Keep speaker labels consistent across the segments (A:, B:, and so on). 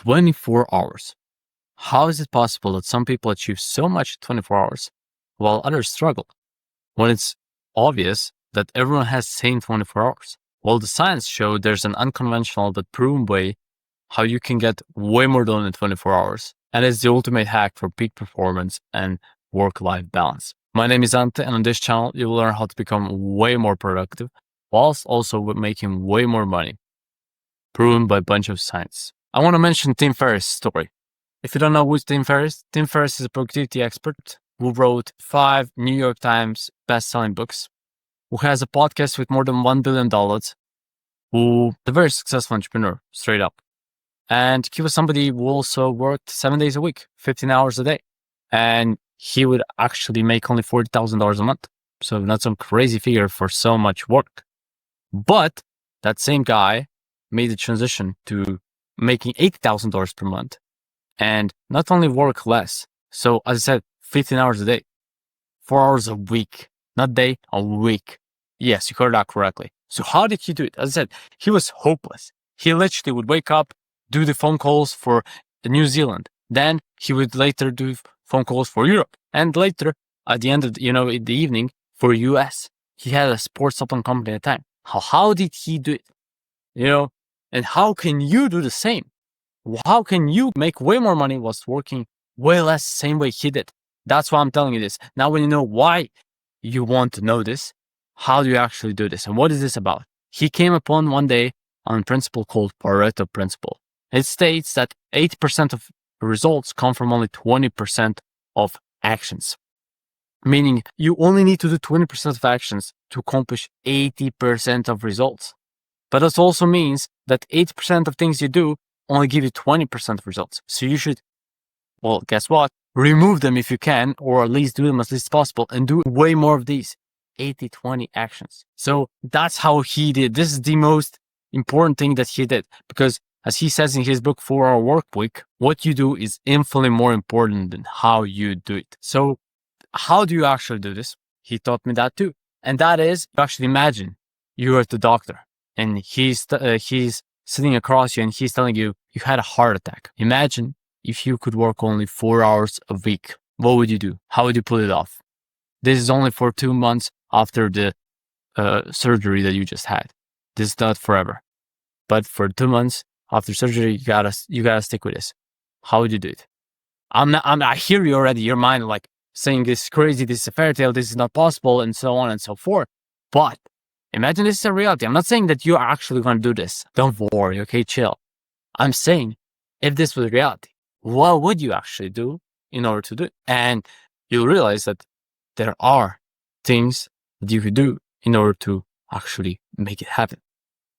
A: 24 hours. How is it possible that some people achieve so much in 24 hours while others struggle? When it's obvious that everyone has the same 24 hours. Well, the science showed there's an unconventional but proven way how you can get way more done in 24 hours. And it's the ultimate hack for peak performance and work-life balance. My name is Ante, and on this channel, you will learn how to become way more productive whilst also making way more money. Proven by a bunch of science. I want to mention Tim Ferriss' story. If you don't know who's Tim Ferriss is a productivity expert who wrote 5 New York Times best-selling books, who has a podcast with more than $1 billion, who is a very successful entrepreneur, straight up. And he was somebody who also worked 7 days a week, 15 hours a day. And he would actually make only $40,000 a month. So not some crazy figure for so much work. But that same guy made the transition to making $80,000 per month and not only work less. So as I said, 15 hours a day, 4 hours a week, not day, a week. Yes, you heard that correctly. So how did he do it? As I said, he was hopeless. He literally would wake up, do the phone calls for New Zealand. Then he would later do phone calls for Europe. And later, at the end of, in the evening, for US. He had a sports supplement company at the time. How did he do it? And how can you do the same? How can you make way more money whilst working way less the same way he did? That's why I'm telling you this. Now, when you know why you want to know this, how do you actually do this? And what is this about? He came upon one day on a principle called Pareto principle. It states that 80% of results come from only 20% of actions. Meaning you only need to do 20% of actions to accomplish 80% of results. But that also means that 80% of things you do only give you 20% of results. So you should, well, guess what? Remove them if you can, or at least do them as least as possible and do way more of these 80-20 actions. So that's how he did. This is the most important thing that he did, because as he says in his book, 4 Hour Work Week, what you do is infinitely more important than how you do it. So how do you actually do this? He taught me that too. And that is, actually imagine you are the doctor and he's sitting across you and he's telling you, you had a heart attack. Imagine if you could work only 4 hours a week. What would you do? How would you pull it off? This is only for 2 months after the surgery that you just had. This is not forever. But for 2 months after surgery, you gotta stick with this. How would you do it? I hear you already, your mind like saying this is crazy, this is a fairy tale, this is not possible, and so on and so forth. But imagine this is a reality. I'm not saying that you're actually going to do this. Don't worry, okay? Chill. I'm saying if this was reality, what would you actually do in order to do it? And you'll realize that there are things that you could do in order to actually make it happen.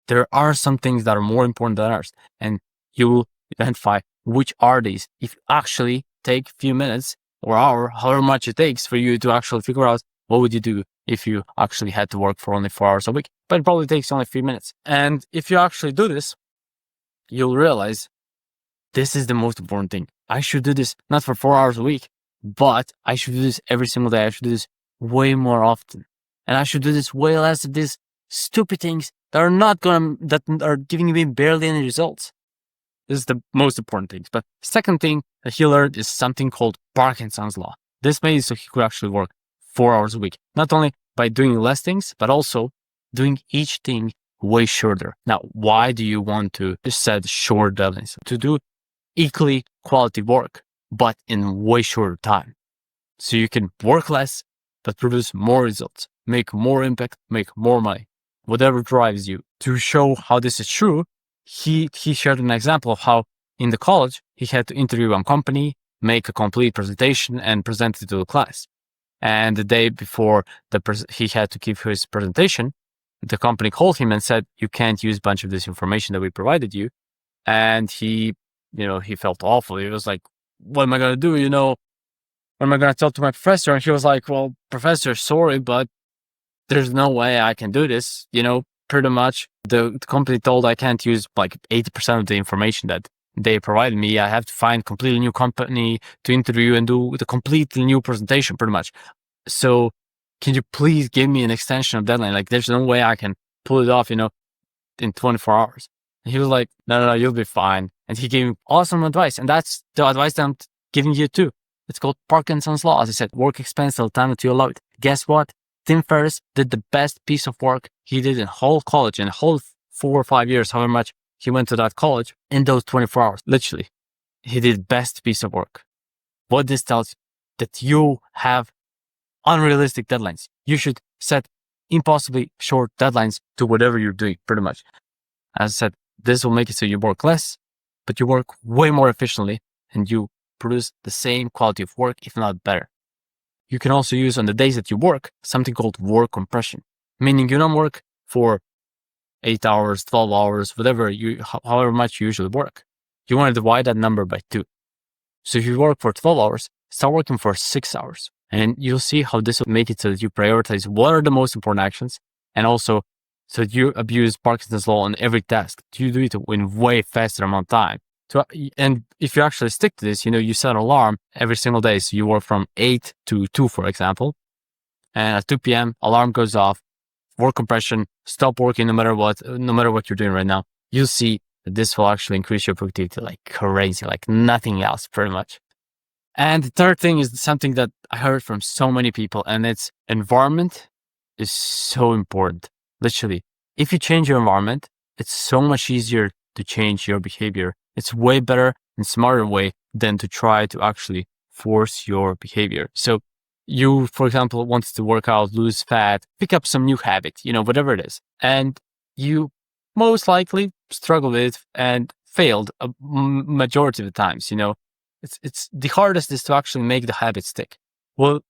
A: There are some things that are more important than others, and you will identify which are these. If you actually take a few minutes or hour, however much it takes for you to actually figure out what would you do if you actually had to work for only 4 hours a week, but it probably takes only a few minutes. And if you actually do this, you'll realize this is the most important thing. I should do this not for 4 hours a week, but I should do this every single day. I should do this way more often. And I should do this way less of these stupid things that are giving me barely any results. This is the most important things. But second thing that he learned is something called Parkinson's law. This made it so he could actually work 4 hours a week, not only by doing less things, but also doing each thing way shorter. Now, why do you want to set short deadlines? To do equally quality work, but in way shorter time. So you can work less, but produce more results, make more impact, make more money, whatever drives you. To show how this is true, he shared an example of how in the college, he had to interview one company, make a complete presentation and present it to the class. And the day before he had to give his presentation, the company called him and said, you can't use a bunch of this information that we provided you. And he felt awful. He was like, what am I going to do? What am I going to tell to my professor? And he was like, well, professor, sorry, but there's no way I can do this. Pretty much the company told I can't use like 80% of the information that they provided me. I have to find a completely new company to interview and do the completely new presentation pretty much. So can you please give me an extension of deadline? Like there's no way I can pull it off, in 24 hours. And he was like, no, you'll be fine. And he gave me awesome advice. And that's the advice that I'm giving you too. It's called Parkinson's Law. As I said, work expense till the time that you allow it. Guess what? Tim Ferriss did the best piece of work he did in whole college, in whole 4 or 5 years, however much he went to that college, in those 24 hours. Literally, he did best piece of work. What this tells you, that you have unrealistic deadlines. You should set impossibly short deadlines to whatever you're doing, pretty much. As I said, this will make it so you work less, but you work way more efficiently and you produce the same quality of work, if not better. You can also use, on the days that you work, something called work compression, meaning you don't work for 8 hours, 12 hours, however much you usually work. You want to divide that number by 2. So if you work for 12 hours, start working for 6 hours. And you'll see how this will make it so that you prioritize what are the most important actions, and also so that you abuse Parkinson's Law on every task. You do it in way faster amount of time. And if you actually stick to this, you set an alarm every single day. So you work from 8 to 2, for example. And at 2 p.m., alarm goes off, work compression, stop working no matter what you're doing right now. You'll see that this will actually increase your productivity like crazy, like nothing else, pretty much. And the third thing is something that I heard from so many people, and it's environment is so important. Literally, if you change your environment, it's so much easier to change your behavior. It's way better and smarter way than to try to actually force your behavior. So you, for example, want to work out, lose fat, pick up some new habit, whatever it is. And you most likely struggle with it and failed a majority of the times, It's the hardest is to actually make the habit stick. Well,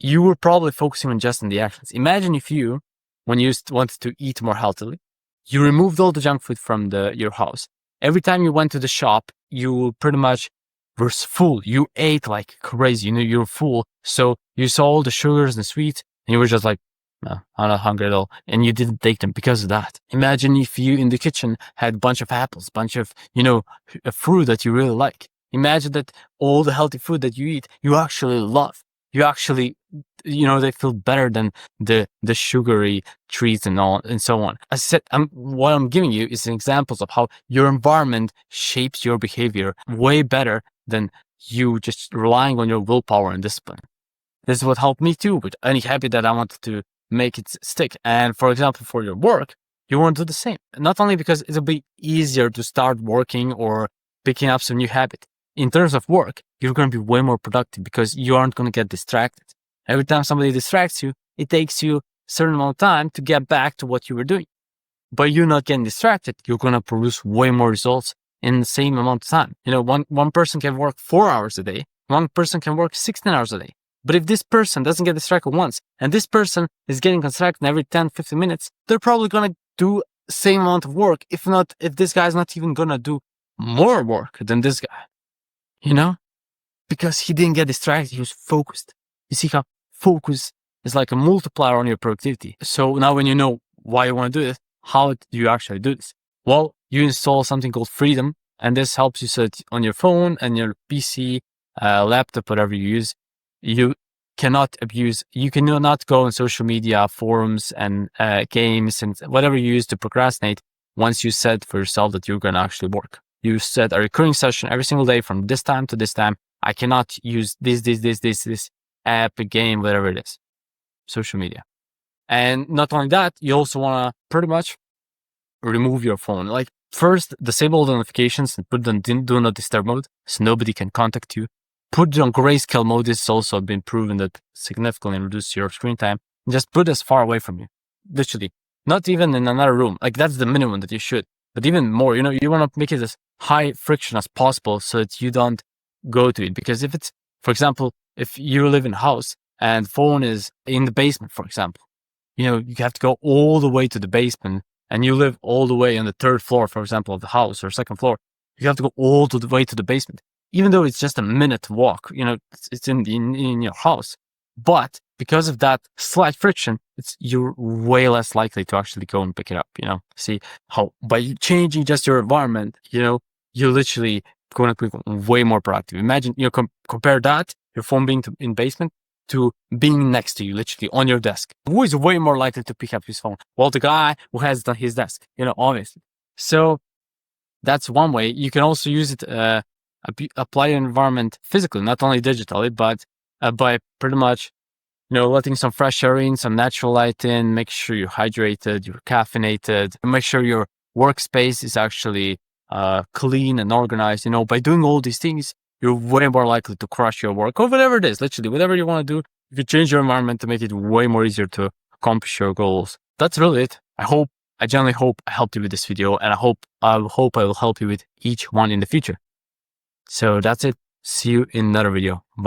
A: you were probably focusing on just on the actions. Imagine if you, when you wanted to eat more healthily, you removed all the junk food from your house. Every time you went to the shop, you pretty much were full. You ate like crazy. You were full. So you saw all the sugars and sweets, and you were just like, no, I'm not hungry at all. And you didn't take them because of that. Imagine if you in the kitchen had a bunch of apples, bunch of, a fruit that you really like. Imagine that all the healthy food that you eat, you actually love. You actually, they feel better than the sugary treats and all and so on. As I said, what I'm giving you is examples of how your environment shapes your behavior way better than you just relying on your willpower and discipline. This is what helped me too with any habit that I wanted to make it stick. And for example, for your work, you want to do the same. Not only because it'll be easier to start working or picking up some new habit. In terms of work, you're going to be way more productive because you aren't going to get distracted. Every time somebody distracts you, it takes you a certain amount of time to get back to what you were doing. But you're not getting distracted. You're going to produce way more results in the same amount of time. One person can work 4 hours a day. One person can work 16 hours a day. But if this person doesn't get distracted once, and this person is getting distracted every 10, 15 minutes, they're probably going to do the same amount of work. If this guy's not even going to do more work than this guy. Because he didn't get distracted, he was focused. You see how focus is like a multiplier on your productivity. So now when you know why you want to do this, how do you actually do this? Well, you install something called Freedom, and this helps you set on your phone and your PC, laptop, whatever you use. You cannot go on social media, forums, and games, and whatever you use to procrastinate once you set for yourself that you're going to actually work. You set a recurring session every single day from this time to this time. I cannot use this app, game, whatever it is, social media. And not only that, you also want to pretty much remove your phone. Like first, disable the notifications and put them in do not disturb mode so nobody can contact you. Put it on grayscale mode. This has also been proven that significantly reduces your screen time. And just put it as far away from you. Literally, not even in another room. Like that's the minimum that you should. But even more, you want to make it as high friction as possible so that you don't go to it. Because if it's, for example, if you live in a house and phone is in the basement, for example, you have to go all the way to the basement and you live all the way on the 3rd floor, for example, of the house or 2nd floor, you have to go all the way to the basement. Even though it's just a minute walk, it's in your house. But because of that slight friction, you're way less likely to actually go and pick it up, See how by changing just your environment, you're literally going to be way more productive. Imagine, compare that, your phone being in basement to being next to you, literally on your desk. Who is way more likely to pick up his phone? Well, the guy who has it on his desk, obviously. So That's one way. You can also use it, apply your environment physically, not only digitally, but by pretty much, letting some fresh air in, some natural light in, make sure you're hydrated, you're caffeinated, and make sure your workspace is actually clean and organized. By doing all these things, you're way more likely to crush your work or whatever it is. Literally, whatever you want to do, you can change your environment to make it way more easier to accomplish your goals. That's really it. I genuinely hope I helped you with this video, and I hope I will help you with each one in the future. So that's it. See you in another video. Bye.